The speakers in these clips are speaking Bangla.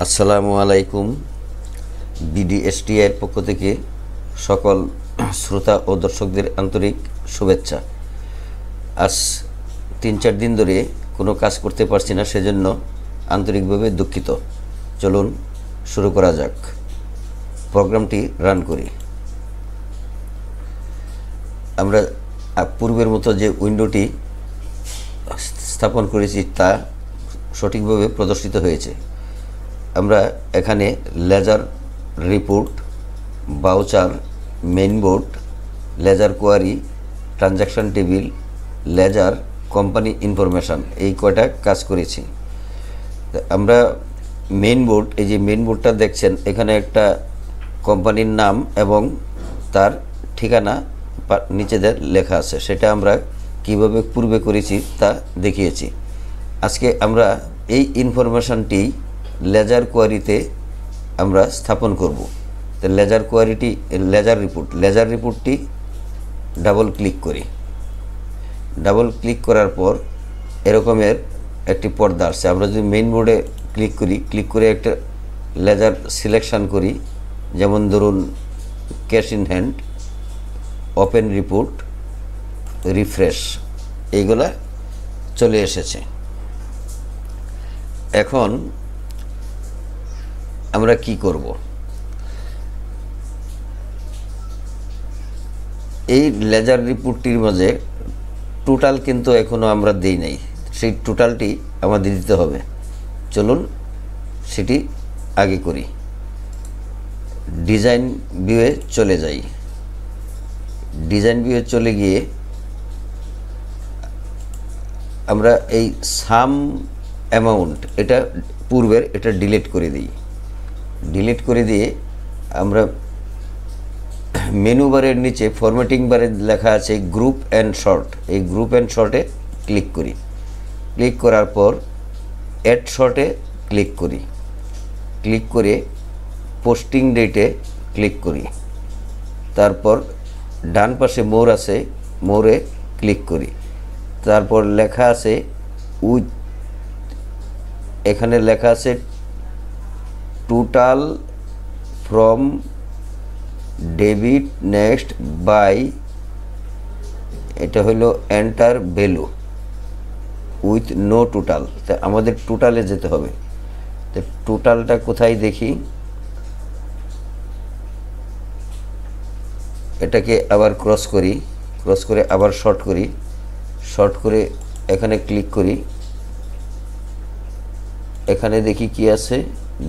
আসসালামু আলাইকুম। বিডিএসটিআইয়ের পক্ষ থেকে সকল শ্রোতা ও দর্শকদের আন্তরিক শুভেচ্ছা। আজ 3-4 দিন ধরে কোনো কাজ করতে পারছি না, সেজন্য আন্তরিকভাবে দুঃখিত। চলুন শুরু করা যাক, প্রোগ্রামটি রান করি। আমরা পূর্বের মতো যে উইন্ডোটি স্থাপন করেছি তা সঠিকভাবে প্রদর্শিত হয়েছে। আমরা এখানে ledger report, voucher, mainboard, ledger query, transaction table, ledger, company information, এই কয়টা কাজ করেছি। আমরা মেইনবোর্ড, এই যে মেইনবোর্ডটা দেখছেন, এখানে একটা কোম্পানির নাম এবং তার ঠিকানা নিচেদের লেখা আছে। সেটা আমরা কিভাবে পূর্বে করেছি তা দেখিয়েছি। আজকে আমরা এই ইনফরমেশানটি লেজার কোয়ারিতে আমরা স্থাপন করব। তো লেজার কোয়ারিটি, লেজার রিপোর্টটি ডাবল ক্লিক করি। ডাবল ক্লিক করার পর এরকমের একটি পর্দা আসছে। আমরা যদি মেইন বোর্ডে ক্লিক করে একটা লেজার সিলেকশন করি, যেমন ধরুন cash in hand, open report, refresh, এইগুলা চলে এসেছে। এখন আমরা কি করব? এই লেজার রিপোর্টটির মাঝে টোটাল কিন্তু এখনও আমরা দিই নাই, সেই টোটালটি আমাদের দিতে হবে। চলুন সেটি আগে করি। ডিজাইন ভিউয়ে চলে যাই। ডিজাইন ভিউয়ে চলে গিয়ে আমরা এই সাম অ্যামাউন্ট, এটা পূর্বের, এটা ডিলিট করে দিই। ডিলিট করে দিয়ে আমরা মেনু বারের নিচে ফরম্যাটিং বারে লেখা আছে গ্রুপ অ্যান্ড শর্ট, এই গ্রুপ অ্যান্ড শর্টে ক্লিক করি। ক্লিক করার পর অ্যাড শর্টে ক্লিক করি। ক্লিক করে পোস্টিং ডেটে ক্লিক করি। তারপর ডান পাশে মোর আছে, মোরে ক্লিক করি। তারপর লেখা আছে উইথ, এখানে লেখা আছে total from debit next by, এটা হলো enter value with no total. তা আমাদের টোটালে যেতে হবে। তো টোটালটা কোথায় দেখি? এটাকে আবার ক্রস করি, ক্রস করে আবার শর্ট করি, শর্ট করে এখানে ক্লিক করি। এখানে দেখি কি আছে,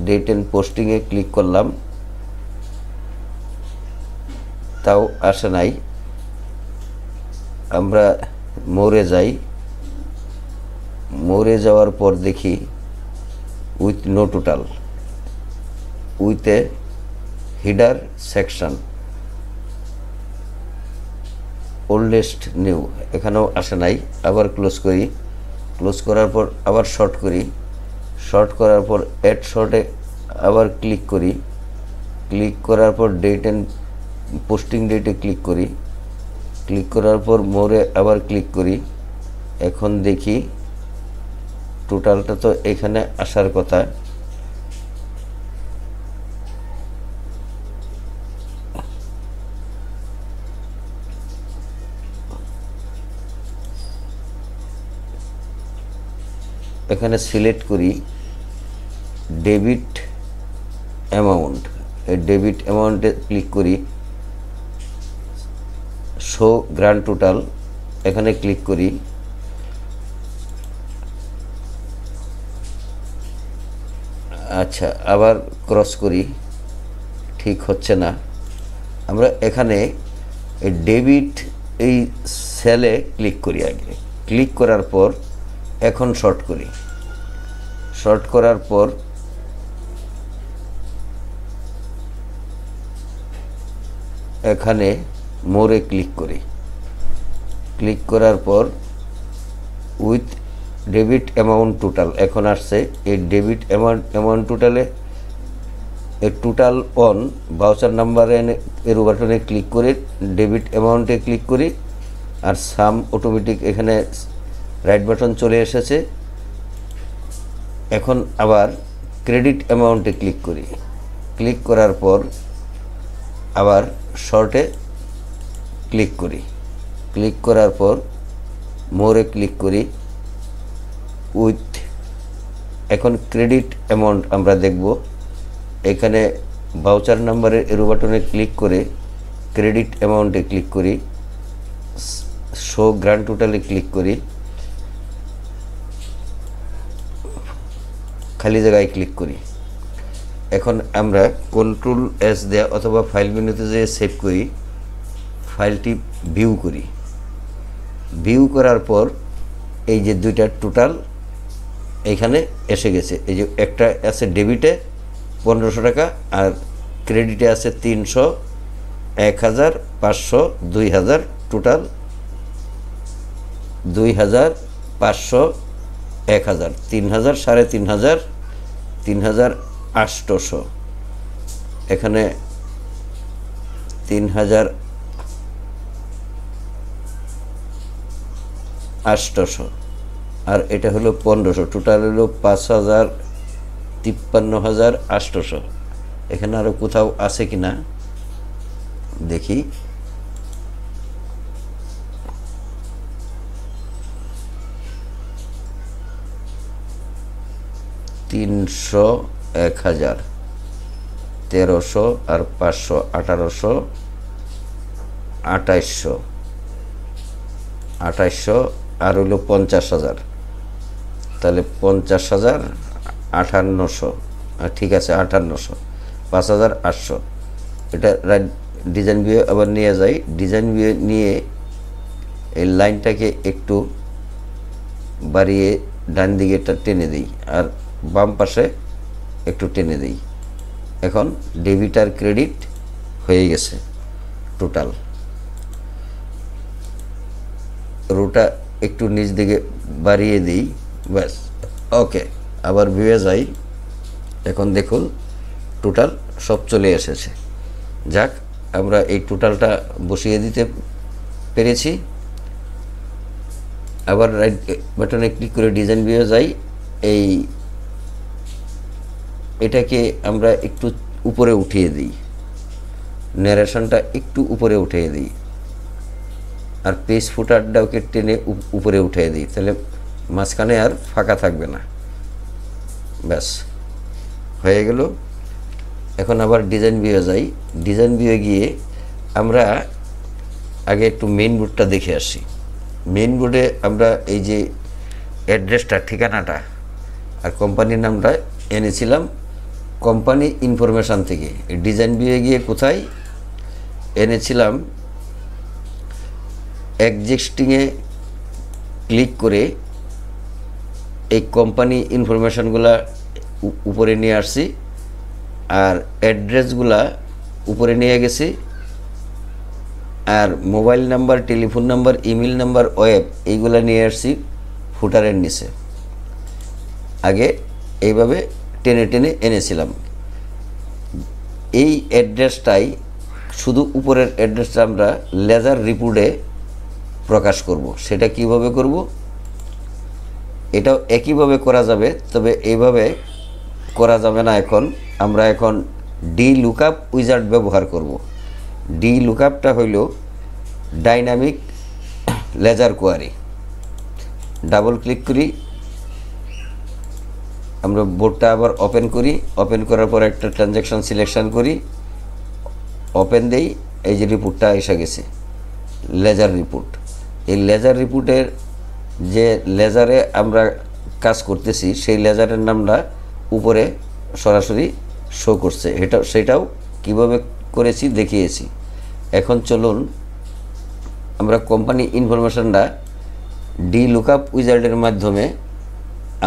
ডেট অ্যান্ড পোস্টিংয়ে ক্লিক করলাম, তাও আসে নাই। আমরা মোরে যাই। মোরে যাওয়ার পর দেখি with no total, with a header section, oldest new, এখানেও আসে নাই। আবার ক্লোজ করি, ক্লোজ করার পর আবার শর্ট করি, শর্ট করার পর অ্যাড শর্টে আবার ক্লিক করি। ক্লিক করার পর ডেট অ্যান্ড পোস্টিং ডেটে ক্লিক করি। ক্লিক করার পর মোরে আবার ক্লিক করি। এখন দেখি টোটালটা তো এখানে আসার কথা। এখানে সিলেক্ট করি ডেবিট অ্যামাউন্ট, এই ডেবিট অ্যামাউন্টে ক্লিক করি। শো গ্র্যান্ড টোটাল, এখানে ক্লিক করি। আচ্ছা, আবার ক্রস করি, ঠিক হচ্ছে না। আমরা এখানে এই ডেবিট, এই সেলে ক্লিক করি। আগে ক্লিক করার পর এখন শর্ট করি। শর্ট করার পর এখানে মোরে ক্লিক করি। ক্লিক করার পর উইথ ডেবিট অ্যামাউন্ট টোটাল এখন আসছে। এই ডেবিট অ্যামাউন্ট টোটালে এই টোটাল অন ভাউচার নাম্বারে এর বাটনে ক্লিক করে ডেবিট অ্যামাউন্টে ক্লিক করি। আর সাম অটোমেটিক এখানে রাইট বাটন চলে এসেছে। এখন আবার ক্রেডিট অ্যামাউন্টে ক্লিক করি। ক্লিক করার পর আবার শর্টে ক্লিক করি। ক্লিক করার পর মোরে ক্লিক করি উইথ। এখন ক্রেডিট অ্যামাউন্ট আমরা দেখব। এখানে ভাউচার নাম্বারের এরো বাটনে ক্লিক করে ক্রেডিট অ্যামাউন্টে ক্লিক করি, শো গ্র্যান্ড টোটালে ক্লিক করি, খালি জায়গায় ক্লিক করি। এখন আমরা কন্ট্রোল এস দেয়া অথবা ফাইল মেনুতে যেয়ে সেভ করি, ফাইলটি ভিউ করি। ভিউ করার পর এই যে দুইটা টোটাল এইখানে এসে গেছে। এই যে একটা আছে ডেবিটে 1500 টাকা আর ক্রেডিটে আছে 300, 1000, 500, 2000, টোটাল 2000, 500, 1000, 3000, 3500, 3800, এখানে 3800 আর এটা হলো 1500, টোটাল হলো 5000, 53,800। এখানে আরও কোথাও আছে কি না দেখি। তিনশো, 1000, 1300 আর 500, 1800, 2800 আর হইল 50,000, তাহলে 50,000, 5800, ঠিক আছে 5800, 5800। এটা ডিজাইন ভিউ আবার নিয়ে যাই। ডিজাইন ভিউ নিয়ে এই লাইনটাকে একটু বাড়িয়ে ডান দিকে টেনে দিই আর বাম পাশে একটু টেনে দিই। এখন ডেবিট আর ক্রেডিট হয়ে গেছে টোটাল। রোটা একটু নিচ দিকে বাড়িয়ে দিই, ব্যাস ওকে। আবার ভিউয়ে যাই। এখন দেখুন টোটাল সব চলে এসেছে। যাক, আমরা এই টোটালটা বসিয়ে দিতে পেরেছি। আবার রাইট বাটনে ক্লিক করে ডিজাইন ভিউয়ে যাই। এটাকে আমরা একটু উপরে উঠিয়ে দিই, ন্যারেশনটা একটু উপরে উঠিয়ে দিই আর পেজ ফুটারটাকে টেনে উপরে উঠিয়ে দিই, তাহলে মাঝখানে আর ফাঁকা থাকবে না। ব্যাস হয়ে গেল। এখন আবার ডিজাইন ভিউয়ে যাই। ডিজাইন ভিউয়ে গিয়ে আমরা আগে একটু মেইন বোর্ডটা দেখে আসি। মেইন বোর্ডে আমরা এই যে অ্যাড্রেসটা, ঠিকানাটা আর কোম্পানির নামটা এনেছিলাম কোম্পানি ইনফরমেশান থেকে। ডিজাইন ভিউয়ে গিয়ে কোথায় এনেছিলাম, এক্সিস্টিংয়ে ক্লিক করে এই কোম্পানি ইনফরমেশানগুলা উপরে নিয়ে আসছি আর অ্যাড্রেসগুলা উপরে নিয়ে গেছি আর mobile number, telephone number, email number, web এইগুলা নিয়ে আসছি ফুটারের নিচে। আগে এইভাবে টেনে টেনে এনেছিলাম। এই অ্যাড্রেসটাই, শুধু উপরের অ্যাড্রেসটা আমরা লেজার রিপোর্টে প্রকাশ করব। সেটা কিভাবে করব? এটাও একইভাবে করা যাবে, তবে এইভাবে করা যাবে না। আমরা এখন ডি লুকআপ উইজার্ড ব্যবহার করব। ডি লুকআপটা হইল dynamic ledger query. Double click করি, আমরা বোর্ডটা আবার ওপেন করি। ওপেন করার পর একটা ট্রানজ্যাকশন সিলেকশন করি, ওপেন দেই। এই যে রিপোর্টটা এসে গেছে, লেজার রিপোর্ট। এই লেজার রিপোর্টের যে লেজারে আমরা কাজ করতেছি সেই লেজারের নামটা উপরে সরাসরি শো করছে। সেটাও কিভাবে করেছি দেখিয়েছি। এখন চলুন আমরা কোম্পানি ইনফরমেশনটা ডি লুকআপ উইজার্ডের মাধ্যমে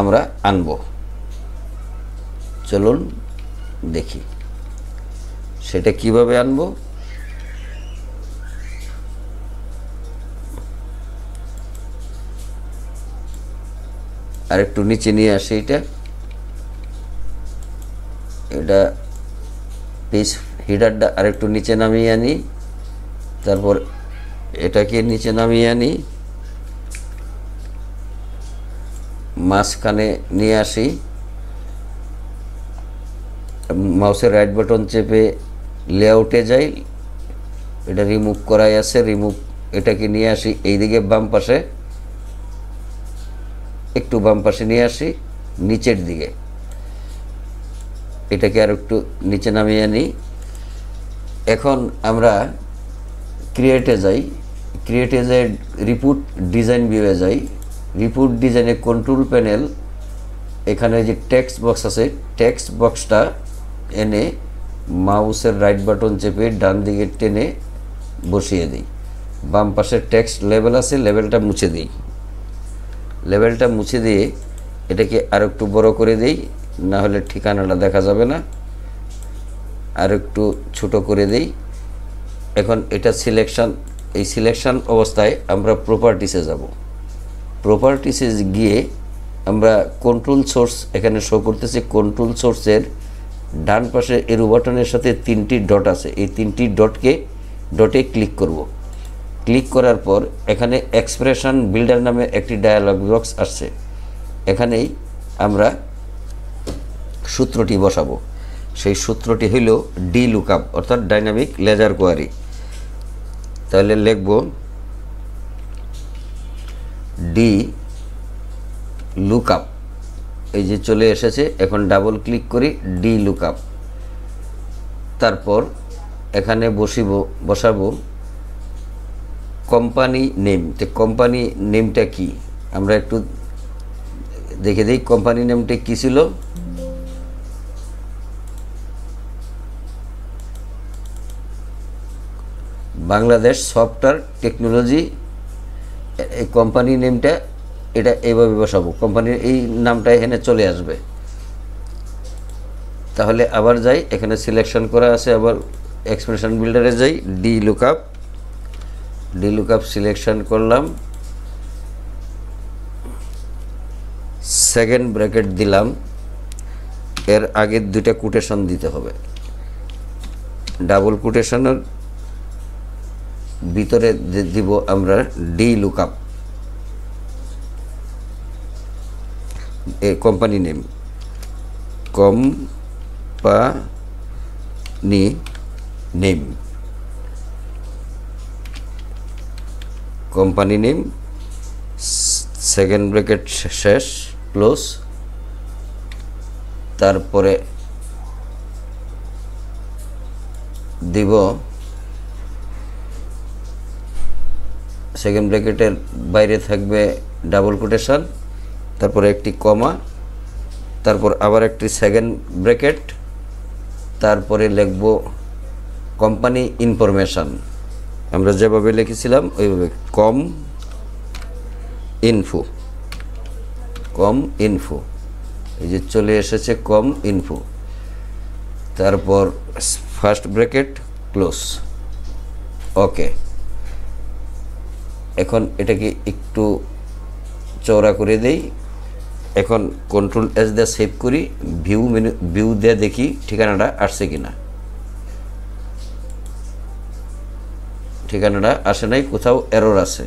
আমরা আনব। চলুন দেখি সেটা কিভাবে আনব। আরেকটু নিচে নিয়ে আসি। এটা পেজ হিডারটা আরেকটু নিচে নামিয়ে আনি, তারপর এটাকে নিচে নামিয়ে আনি, মাঝখানে নিয়ে আসি, মাউসের রাইট বাটন চেপে লেআউটে যাই, এটা রিমুভ করাই আছে, রিমুভ এটাকে নিয়ে আসি এইদিকে বাম পাশে, একটু বাম পাশে নিয়ে আসি নিচের দিকে, এটাকে আর একটু নিচে নামিয়ে নিই। এখন আমরা ক্রিয়েটে যাই, ক্রিয়েটে যাই রিপুট ডিজাইন ভিউয়ে যাই, রিপুট ডিজাইনে কন্ট্রোল প্যানেল, এখানে যে টেক্সট বক্স আছে টেক্সট বক্সটা এনে মাউসের রাইট বাটন চেপে ডান দিকে টেনে বসিয়ে দিই। বাম পাশে টেক্সট লেবেল আছে, লেবেলটা মুছে দিই, লেবেলটা মুছে দিয়ে এটাকে আর একটু বড় করে দিই, না হলে ঠিকানাটা দেখা যাবে না, আর একটু ছোট করে দিই। এখন এটা সিলেকশন, এই সিলেকশন অবস্থায় আমরা প্রপার্টিসে যাব, প্রপার্টিসে গিয়ে আমরা কন্ট্রোল সোর্স এখানে শো করতেছে, কন্ট্রোল সোর্সের ডান পাশে এরো বাটনের সাথে 3টি ডট আছে, এই 3টি ডটে ক্লিক করব। ক্লিক করার পর এখানে এক্সপ্রেশন বিল্ডার নামে একটি ডায়ালগ বক্স আসছে, এখানেই আমরা সূত্রটি বসাবো। সেই সূত্রটি হইল ডি লুকআপ অর্থাৎ ডাইনামিক লেজার কোয়ারি। তাহলে লিখব ডি লুকআপ, এই যে চলে এসেছে। এখন ডাবল ক্লিক করি ডি লুকআপ, তারপর এখানে বসাবো কোম্পানি নেম। তো কোম্পানি নেমটা কি আমরা একটু দেখে দিই, কোম্পানি নেমটা কি ছিল, বাংলাদেশ সফটওয়্যার টেকনোলজি। এই কোম্পানি নেমটা এটা এইভাবে বসাবো, কোম্পানির এই নামটা এখানে চলে আসবে। তাহলে আবার যাই, এখানে সিলেকশন করা আছে, আবার এক্সপ্রেশন বিল্ডারে যাই, ডি লুকআপ সিলেকশন করলাম, সেকেন্ড ব্র্যাকেট দিলাম, এর আগে দুইটা কোটেশন দিতে হবে, ডাবল কোটেশনের ভিতরে দিব আমরা D lookup company name, company name, company name second bracket শেষ ক্লোজ, তারপরে দিব সেকেন্ড ব্র্যাকেটের বাইরে থাকবে ডাবল কোটেশন, তারপরে একটি কমা, তারপর আবার একটি সেকেন্ড ব্র্যাকেট, তারপরে লিখব কোম্পানি ইনফরমেশন, আমরা যেভাবে লিখেছিলাম ওইভাবে কম ইনফো, এই যে চলে এসেছে কম ইনফো, তারপর ফার্স্ট ব্র্যাকেট ক্লোজ, ওকে। এখন এটাকে একটু চওড়া করে দেই, এখন কন্ট্রোল এস দিয়ে সেভ করি, ভিউ দিয়ে দেখি ঠিকানাটা আসছে কিনা, ঠিকানাটা আসে নাই, কোথাও এরর আছে,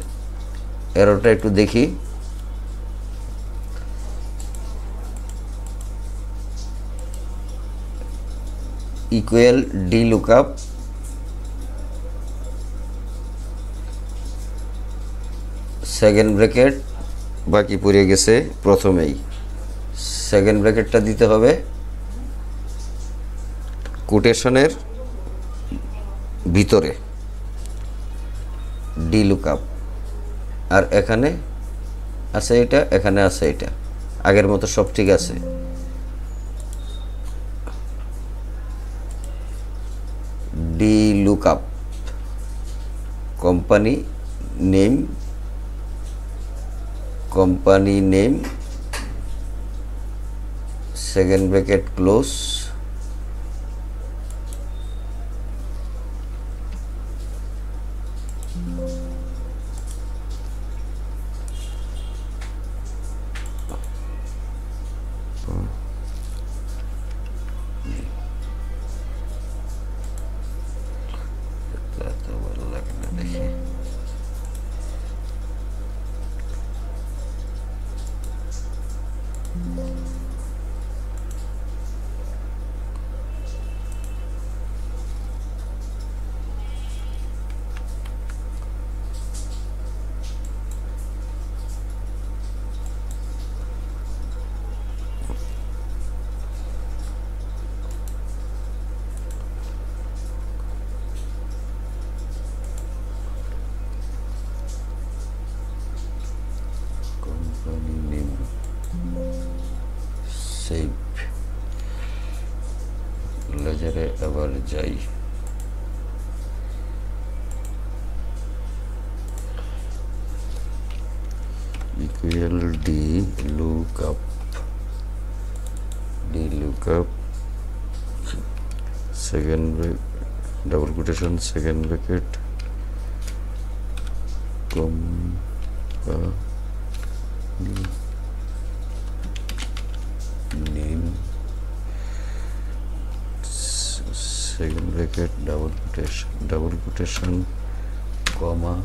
এররটা একটু দেখি। Equal D lookup second bracket, বাকি পড়ে গেছে প্রথমেই, সেকেন্ড ব্র্যাকেটটা দিতে হবে কোটেশনের ভিতরে ডি লুকআপ, আর এখানে আছে এটা, এখানে আছে এটা, আগের মতো সব ঠিক আছে। D lookup company name second bracket close, save লেজারে আবার যাই, equal D lookup second double quotation second bracket name second bracket double quotation comma,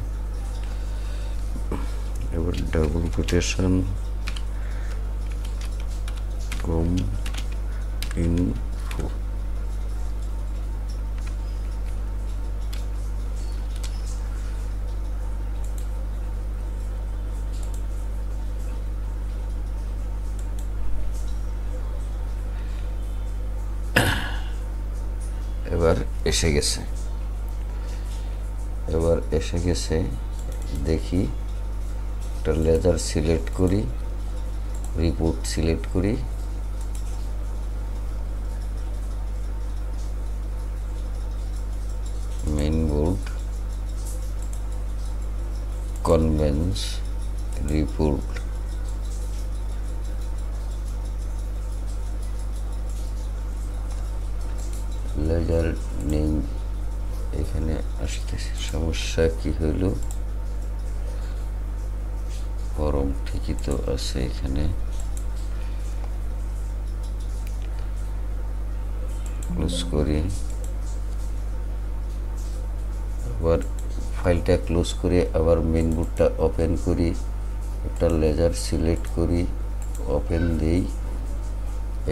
এবার ডাবল কোটেশন কম ইনফো, এবার এসে গেছে, দেখি একটা লেজার সিলেক্ট করি, রিপোর্ট সিলেক্ট করি, মেইন বোর্ড কনভেন্স রিপোর্ট, লেজার নেম এখানে আসতেছে। সমস্যা কি হইল, ফরম ঠিকই তো আছে, এখানে ক্লোজ করি, আবার ফাইলটা ক্লোজ করে আবার মেইন বোর্ডটা ওপেন করি, একটা লেজার সিলেক্ট করি, ওপেন দেই,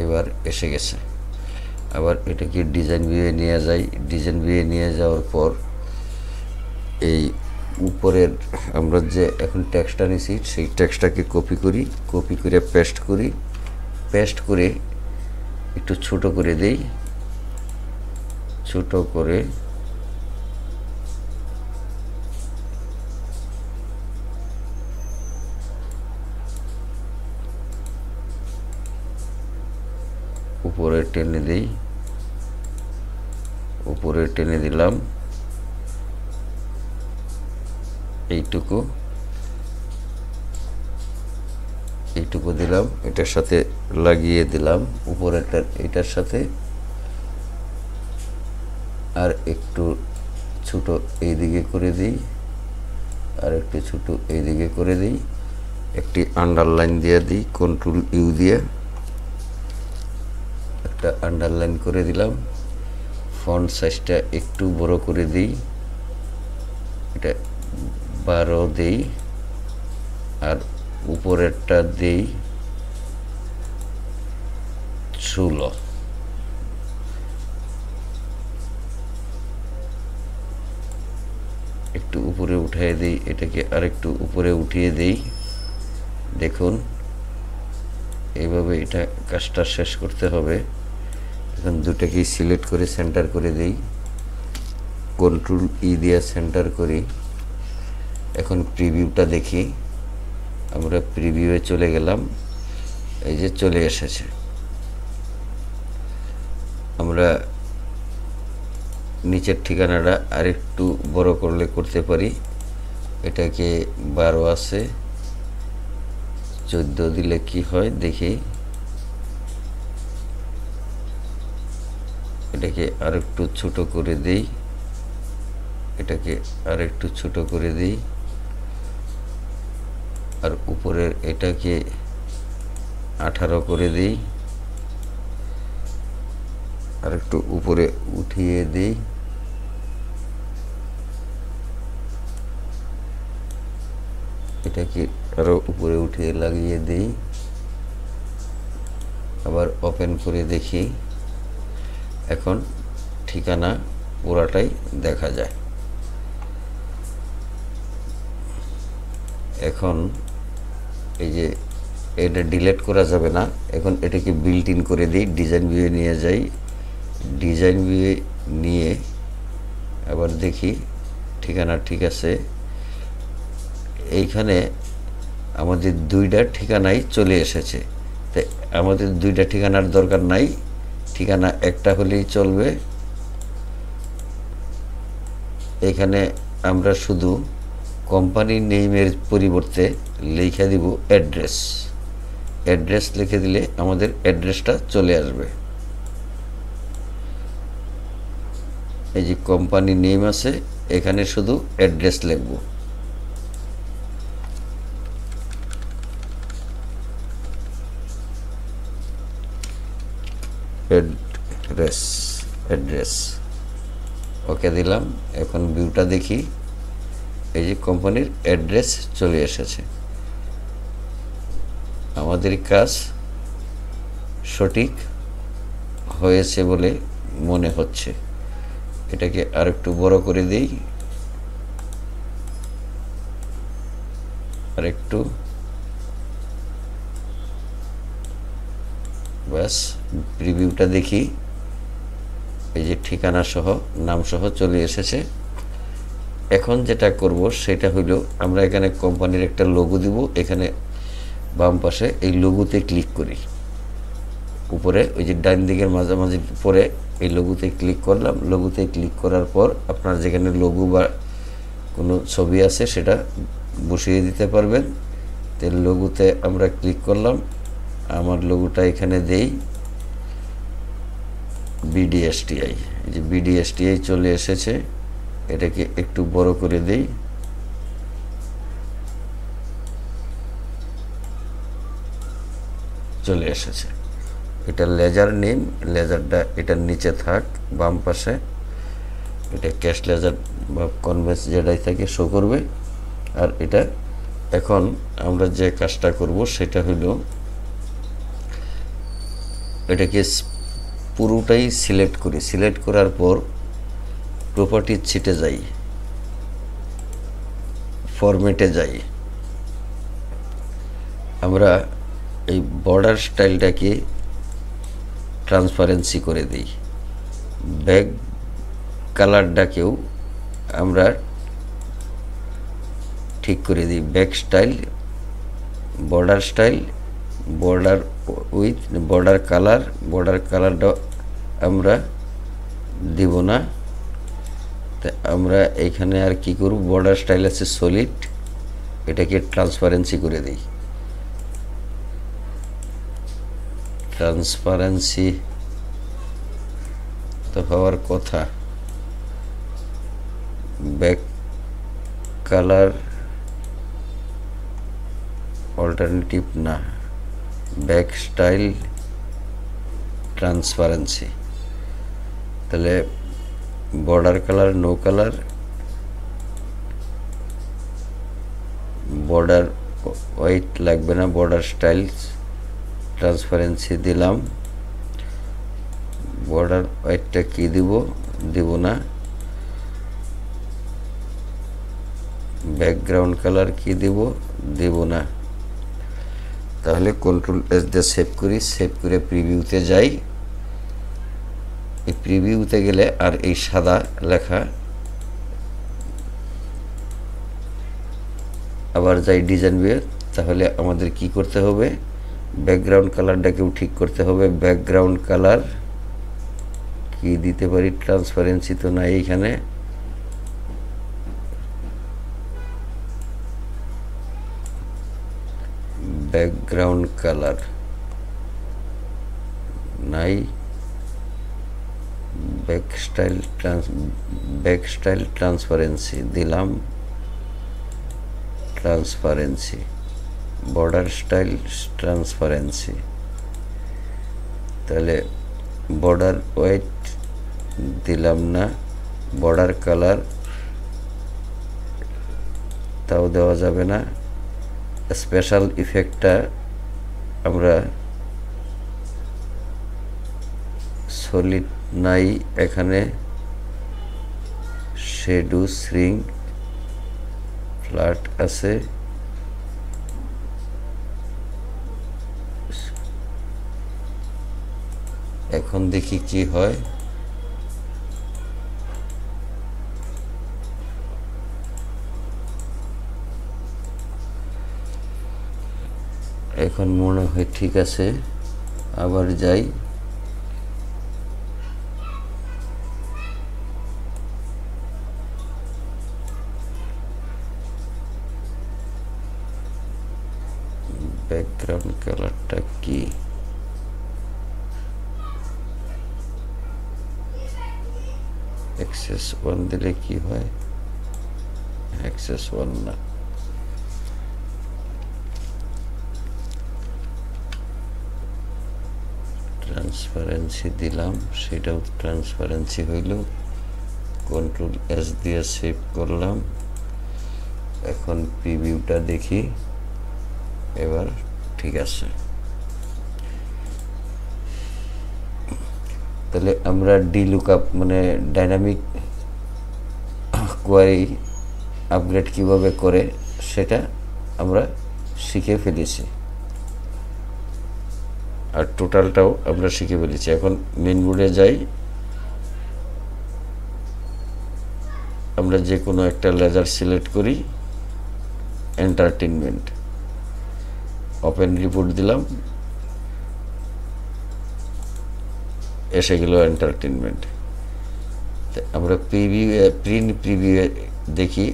এবার এসে গেছে। আবার এটাকে ডিজাইন ভিউয়ে নিয়ে যাই, ডিজাইন ভিউয়ে নিয়ে যাওয়ার পর এই উপরের আমরা যে এখন টেক্সটটা নিছি সেই টেক্সটটাকে কপি করে পেস্ট করে একটু ছোট করে দেই, ছোট করে উপরে টেনে দেই, উপরে টেনে দিলাম, এইটুকু দিলাম, এটার সাথে লাগিয়ে দিলাম উপরেরটা এটার সাথে, আর একটু ছোট এইদিকে করে দিই, আর একটু ছোট এইদিকে করে দিই, একটি আন্ডারলাইন দিয়ে দিই, কন্ট্রোল ইউ দিয়ে একটা আন্ডারলাইন করে দিলাম, ফন্ট সাইজটা একটু বড় করে দিই, এটা 12 দেই, আর উপরেরটা দেই 16, একটু উপরে উঠিয়ে দিই, এটাকে আরেকটু উপরে উঠিয়ে দেই। দেখুন এইভাবে এটা কাজটা শেষ করতে হবে। এখন দুটাকেই সিলেক্ট করে সেন্টার করে দেই, কন্ট্রোল ই দিয়ে সেন্টার করি। এখন প্রিভিউটা দেখি, আমরা প্রিভিউয়ে চলে গেলাম, এই যে চলে এসেছে। আমরা নিচের ঠিকানাটা আরেকটু বড় করলে করতে পারি, এটাকে 12 আছে, 14 দিলে কি হয় দেখি, এটাকে আরেকটু ছোট করে দেই, এটাকে আরেকটু ছোট করে দেই, আর উপরের এটাকে 18 করে দেই, আর একটু উপরে উঠিয়ে দেই, এটাকে আরো উপরে উঠিয়ে লাগিয়ে দেই, আবার ওপেন করে দেখি। এখন ঠিকানা পুরাটাই দেখা যায়। এখন এই যে এটা ডিলিট করা যাবে না, এখন এটাকে বিল্ট ইন করে দিই, ডিজাইন ভিউয়ে নিয়ে যাই, ডিজাইন ভিউয়ে নিয়ে আবার দেখি ঠিকানা ঠিক আছে। এইখানে আমাদের দুইটা ঠিকানাই চলে এসেছে, তো আমাদের দুইটা ঠিকানার দরকার নাই, ঠিকানা একটা হলেই চলবে। এখানে আমরা শুধু কোম্পানি নেমের পরিবর্তে লিখে দিব অ্যাড্রেস। অ্যাড্রেস লিখে দিলে আমাদের অ্যাড্রেসটা চলে আসবে। এই যে কোম্পানি নেম আছে, এখানে শুধু অ্যাড্রেস লিখব। অ্যাড্রেস ওকে দিলাম। এখন ভিউটা দেখি, এই যে কোম্পানির অ্যাড্রেস চলে এসেছে। আমাদের কাজ সঠিক হয়েছে বলে মনে হচ্ছে। এটাকে আরেকটু বড় করে দিই, আরেকটু, ব্যাস। প্রিভিউটা দেখি, এই যে ঠিকানা সহ নাম সহ চলে এসেছে। এখন যেটা করব সেটা হলো, আমরা এখানে কোম্পানির একটা লোগো দিব। এখানে বাম পাশে এই লোগোতে ক্লিক করি, উপরে ওই যে ডান দিকের মাঝামাঝি পরে এই লোগোতে ক্লিক করলাম। লোগোতে ক্লিক করার পর আপনার যেখানে লোগো বা কোনো ছবি আছে সেটা বসিয়ে দিতে পারবেন। তো লোগোতে আমরা ক্লিক করলাম, আমার লোগোটা এখানে দেই বিডিএসটিআই। এই যে বিডিএসটিআই চলে এসেছে, এটাকে একটু বড় করে দেই। চলে এসেছে। এটা লেজার নেম, লেজারটা এটার নিচে থাক বাম পাশে। এটা ক্যাশ লেজার বা কনভেন্স যেটাই থাকে শো করবে। আর এটা এখন আমরা যে কাজটা করব সেটা হলো, এটাকে পুরোটাই সিলেক্ট করি। সিলেক্ট করার পর প্রপার্টির ছিটে যাই, ফরম্যাটে যাই। আমরা এই বর্ডার স্টাইলটাকে ট্রান্সপারেন্সি করে দিই। ব্যাক কালারটাকেও আমরা ঠিক করে দিই। Back style, border with border কালারটা আমরা দিব না। তা আমরা এইখানে আর কি করব, বর্ডার স্টাইল আছে সলিড, এটাকে ট্রান্সপারেন্সি করে দিই। ট্রান্সপারেন্সি তো হওয়ার কথা। ব্যাক কালার অল্টারনেটিভ না, ব্যাক স্টাইল ট্রান্সপারেন্সি। তাহলে border colour no colour, border white লাগবে না, বর্ডার স্টাইল ট্রান্সপারেন্সি দিলাম। বর্ডার হোয়াইটটা কি দিব না। ব্যাকগ্রাউন্ড কালার কি দিব না। তাহলে কন্ট্রোল এস দিয়ে সেভ করি। সেভ করে প্রিভিউতে যাই। এই প্রিভিউতে গেলে আর এই সাদা লেখা, আবার যাই ডিজাইন ভিউ। তাহলে আমাদের কি করতে হবে, ব্যাকগ্রাউন্ড কালারটাকেও ঠিক করতে হবে। ব্যাকগ্রাউন্ড কালার কি দিতে পারি, ট্রান্সপারেন্সি তো নাই এখানে। ব্যাকগ্রাউন্ড কালার নাই, ব্যাক স্টাইল ট্রান্সপারেন্সি দিলাম। Transparency border style transparency. তাহলে বর্ডার হোয়াইট দিলাম না। বর্ডার কালার তাও দেওয়া যাবে না। স্পেশাল ইফেক্টটা আমরা সলিড নাই এখানে। শেডো শ্রিঙ্ক ফ্ল্যাট আছে। এখন দেখি কি হয়। এখন এখন মনে হয় ঠিক আছে, আবার যাই। ব্যাকগ্রাউন্ড কালারটা কি? অ্যাক্সেস 1 দিলে কি হয়? অ্যাক্সেস 1 না, ট্রান্সপারেন্সি দিলাম, সেটাও ট্রান্সপারেন্সি হইল। কন্ট্রোল এস দিয়ে সেভ করলাম। এখন প্রিভিউটা দেখি, এবার ঠিক আছে। তাহলে আমরা ডিলুকআপ মানে ডাইনামিক কোয়ারি আপগ্রেড কিভাবে করে সেটা আমরা শিখে ফেলেছি, আর টোটালটাও আমরা শিখে ফেলেছি। এখন মেন বোর্ডে যাই, আমরা যে কোনো একটা লেজার সিলেক্ট করি, এন্টারটেনমেন্ট, ওপেন রিপোর্ট দিলাম, এসে গেল এন্টারটেনমেন্ট। আমরা প্রিন্ট প্রিভিউ দেখি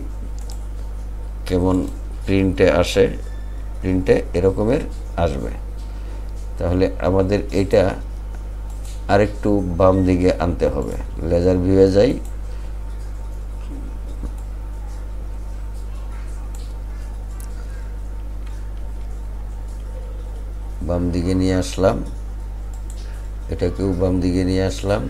কেমন প্রিন্টে আসে। প্রিন্টে এরকমের আসবে। তাহলে আমাদের এটা আরেকটু বাম দিকে আনতে হবে। লেজার ভিউয়ে যাই, বাম দিকে নিয়ে আসলাম, এটাকেও বাম দিকে নিয়ে আসলাম।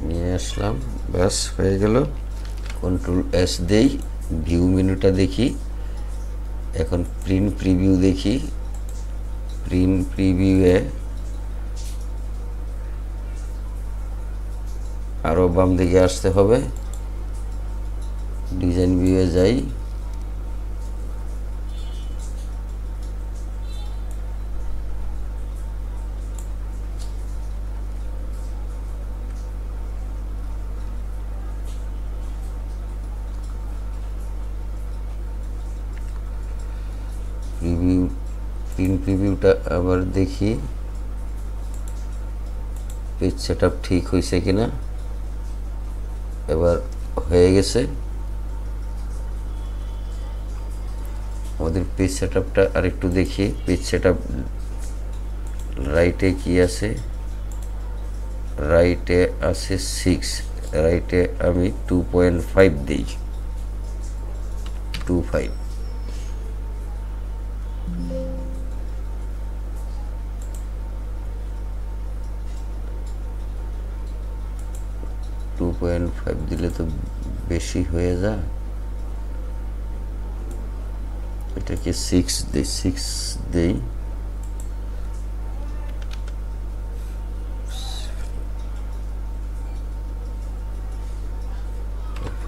নিয়ে আসলাম, ব্যাস হয়ে গেল। কন্ট্রোল এস দেই, ভিউ মেনুটা দেখি। এখন প্রিন্ট প্রিভিউ দেখি। প্রিন্ট প্রিভিউয়ে আরও বাম দিকে আসতে হবে। ডিজাইন ভিউয়ে যাই, প্রিভিউ প্রিন্ট প্রিভিউটা আবার দেখি পেজ সেটআপ ঠিক হয়েছে কিনা। এবার হয়ে গেছে। আমাদের পেজ সেটআপটা আরেকটু দেখি। পেজ সেটআপ রাইটে কি আছে? রাইটে আছে 6, রাইটে আমি 2.5 দিই, 2.5। দিলে তো বেশি হয়ে যায়, এটাকে 6 দেই, 6 দেই।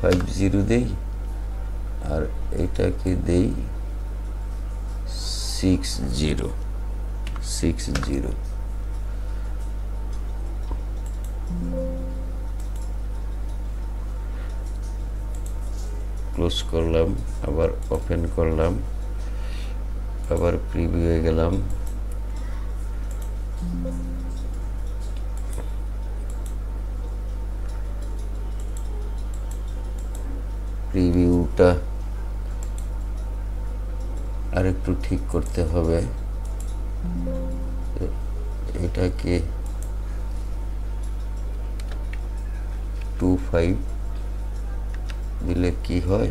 50 দেই, আর এটাকে দেই 60। ক্লোজ করলাম, আবার ওপেন করলাম, আবার প্রিভিউয়ে গেলাম। প্রিভিউটা আরেকটু ঠিক করতে হবে। এটাকে 2.5 দিলে কি হয়?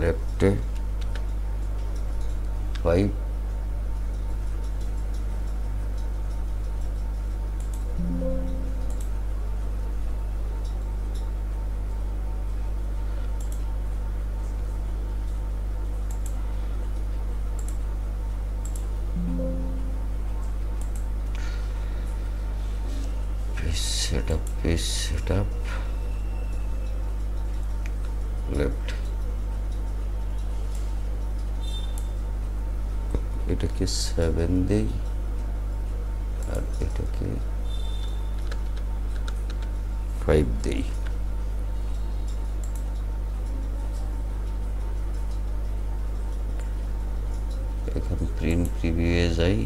লেফটে 5, সেটআপ পেজ সেটআপ লেফট, এটাকে 7 দেই আর এটাকে 5 দেই। এখন প্রিন্ট প্রিভিউয়ে যাই,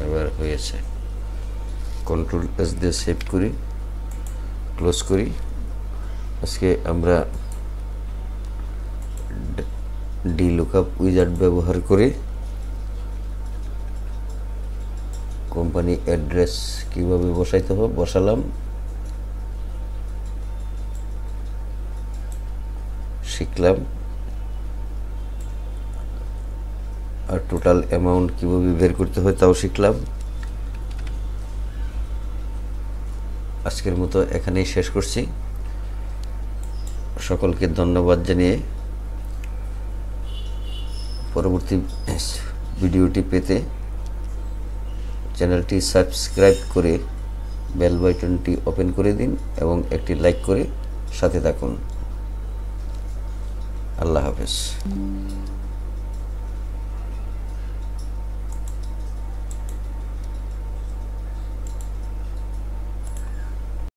এবার হয়েছে। কন্ট্রোল এস দিয়ে সেভ করি, ক্লোজ করি। আজকে আমরা ডি লুকআপ উইজার্ড ব্যবহার করে কোম্পানি অ্যাড্রেস কিভাবে বসাইতে হবে বসালাম, শিখলাম। আর টোটাল অ্যামাউন্ট কিভাবে বের করতে হয় তাও শিখলাম। আজকের মতো এখানেই শেষ করছি। সকলকে ধন্যবাদ জানিয়ে পরবর্তী ভিডিওটি পেতে চ্যানেলটি সাবস্ক্রাইব করে বেল বাটনটি ওপেন করে দিন এবং একটি লাইক করে সাথে থাকুন। আল্লাহ হাফেজ।